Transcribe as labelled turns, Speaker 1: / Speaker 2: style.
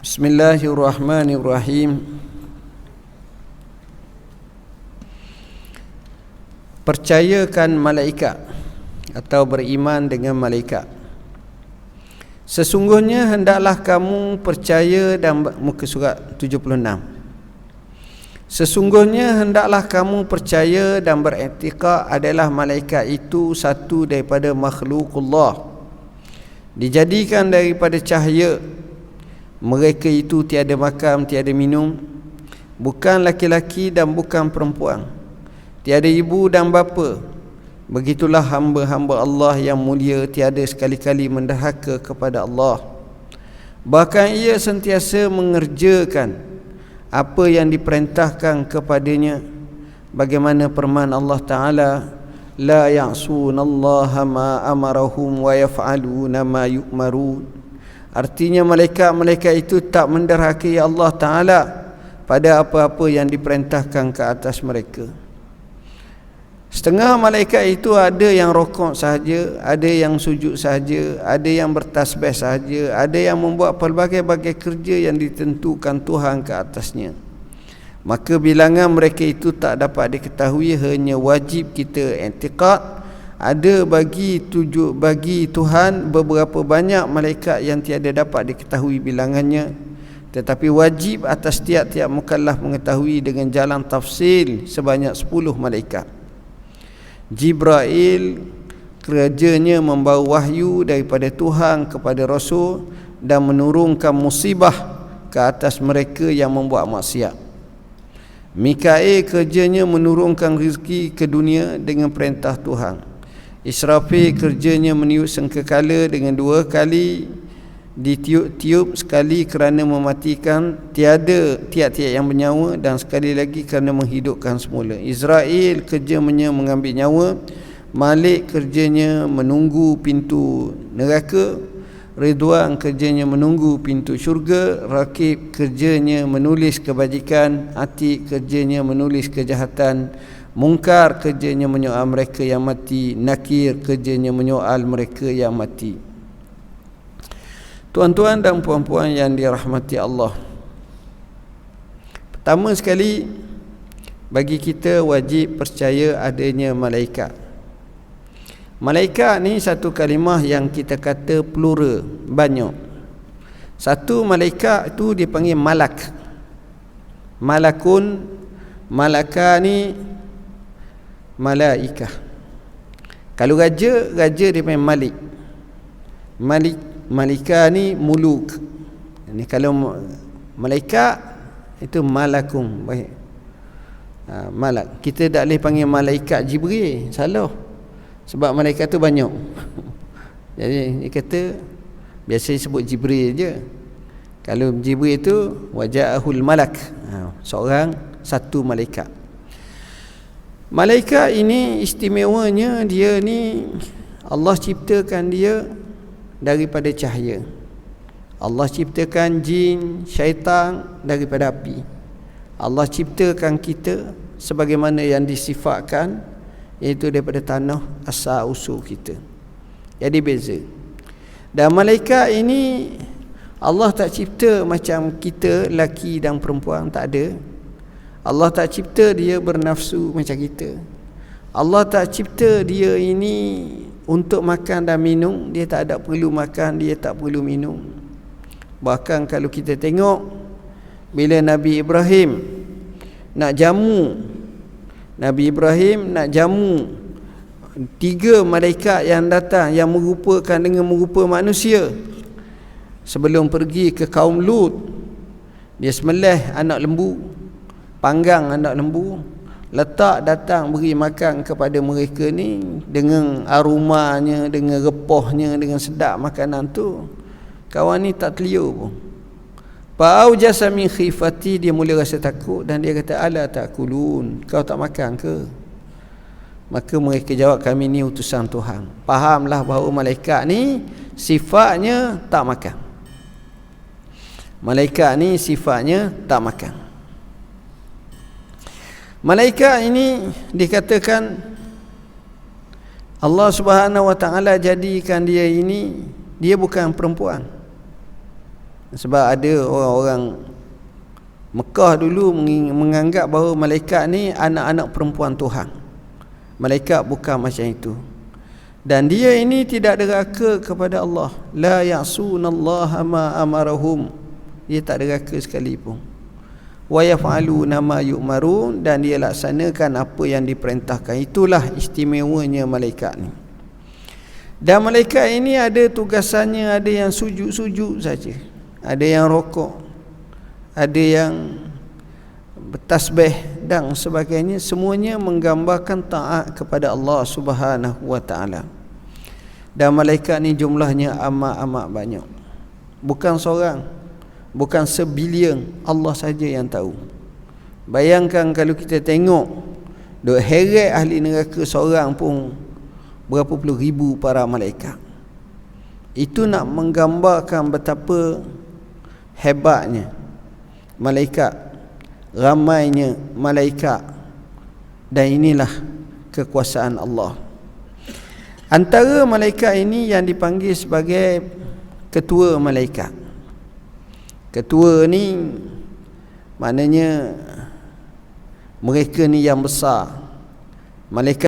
Speaker 1: Bismillahirrahmanirrahim. Percayakan malaikat atau beriman dengan malaikat. Sesungguhnya hendaklah kamu percaya, dan muka surat 76. Sesungguhnya hendaklah kamu percaya dan beriktikad adalah malaikat itu satu daripada makhluk-Allah, dijadikan daripada cahaya. Mereka itu tiada makan, tiada minum, bukan laki-laki dan bukan perempuan, tiada ibu dan bapa. Begitulah hamba-hamba Allah yang mulia, tiada sekali-kali mendahaka kepada Allah. Bahkan ia sentiasa mengerjakan apa yang diperintahkan kepadanya, bagaimana firman Allah Ta'ala, la ya'sunallaha ma amarahum wa yaf'aluna ma yu'marun. Artinya malaikat-malaikat itu tak menderhakai Allah Ta'ala pada apa-apa yang diperintahkan ke atas mereka. Setengah malaikat itu ada yang rokok sahaja, ada yang sujud sahaja, ada yang bertasbih sahaja, ada yang membuat pelbagai-bagai kerja yang ditentukan Tuhan ke atasnya. Maka bilangan mereka itu tak dapat diketahui, hanya wajib kita i'tiqad ada bagi Tuhan beberapa banyak malaikat yang tiada dapat diketahui bilangannya, tetapi wajib atas tiap-tiap mukallaf mengetahui dengan jalan tafsil sebanyak 10 malaikat. Jibril kerjanya membawa wahyu daripada Tuhan kepada Rasul dan menurunkan musibah ke atas mereka yang membuat maksiat. Mikail kerjanya menurunkan rezeki ke dunia dengan perintah Tuhan. Israfil kerjanya meniup sangkakala dengan 2 kali ditiup, sekali kerana mematikan tiap-tiap yang bernyawa, dan sekali lagi kerana menghidupkan semula. Israel kerjanya mengambil nyawa. Malik kerjanya menunggu pintu neraka. Ridwan kerjanya menunggu pintu syurga. Rakib kerjanya menulis kebajikan. Atik kerjanya menulis kejahatan. Mungkar kerjanya menyoal mereka yang mati. Nakir kerjanya menyoal mereka yang mati. Tuan-tuan dan puan-puan yang dirahmati Allah, pertama sekali, bagi kita wajib percaya adanya malaikat. Malaikat ni satu kalimah yang kita kata plural, banyak. Satu malaikat itu dipanggil malak. Malakun, malakani, malaikah. Kalau raja dipanggil malik. Malika ni muluk. Ini kalau malaikat itu malakum. Baik. Malak. Kita tak boleh panggil malaikat Jibril, salah. Sebab malaikat tu banyak. Jadi dia kata biasa sebut Jibril je. Kalau Jibril itu waja'ahul malak. Seorang satu malaikat. Malaikat ini istimewanya, dia ni Allah ciptakan dia daripada cahaya. Allah ciptakan jin, syaitan daripada api. Allah ciptakan kita sebagaimana yang disifatkan, iaitu daripada tanah asal usul kita. Jadi beza. Dan malaikat ini Allah tak cipta macam kita, laki dan perempuan, tak ada. Allah tak cipta dia bernafsu macam kita. Allah tak cipta dia ini untuk makan dan minum. Dia tak ada perlu makan, dia tak perlu minum. Bahkan kalau kita tengok, bila Nabi Ibrahim nak jamu, Nabi Ibrahim nak jamu 3 malaikat yang datang, yang merupakan dengan merupa manusia. Sebelum pergi ke kaum Lut, dia sembelih anak lembu, panggang anak lembu, letak datang beri makan kepada mereka ni dengan aromanya, dengan repahnya, dengan sedap makanan tu. Kawan ni tak telio pun. Fa'au jasami khifati, dia mula rasa takut dan dia kata, ala takulun, kau tak makan ke? Maka mereka jawab, kami ni utusan Tuhan. Fahamlah bahawa malaikat ni sifatnya tak makan. Malaikat ni sifatnya tak makan. Malaikat ini dikatakan Allah Subhanahu Wa Taala jadikan dia ini, dia bukan perempuan. Sebab ada orang-orang Mekah dulu menganggap bahawa malaikat ni anak-anak perempuan Tuhan. Malaikat bukan macam itu. Dan dia ini tidak deraka kepada Allah. La ya'sunallaha ma amarahum. Dia tak deraka sekalipun. Wa yaf'aluna ma yu'marun, dan dia laksanakan apa yang diperintahkan. Itulah istimewanya malaikat ni. Dan malaikat ini ada tugasannya, ada yang sujud-sujud saja, ada yang rokok, ada yang bertasbih dan sebagainya. Semuanya menggambarkan taat kepada Allah Subhanahu wa taala. Dan malaikat ni jumlahnya amat-amat banyak. Bukan seorang, bukan sebilion, Allah saja yang tahu. Bayangkan kalau kita tengok duk heret ahli neraka seorang pun berapa puluh ribu para malaikat. Itu nak menggambarkan betapa hebatnya malaikat, ramainya malaikat. Dan inilah kekuasaan Allah. Antara malaikat ini yang dipanggil sebagai ketua malaikat. Ketua ni maknanya mereka ni yang besar. Malaikat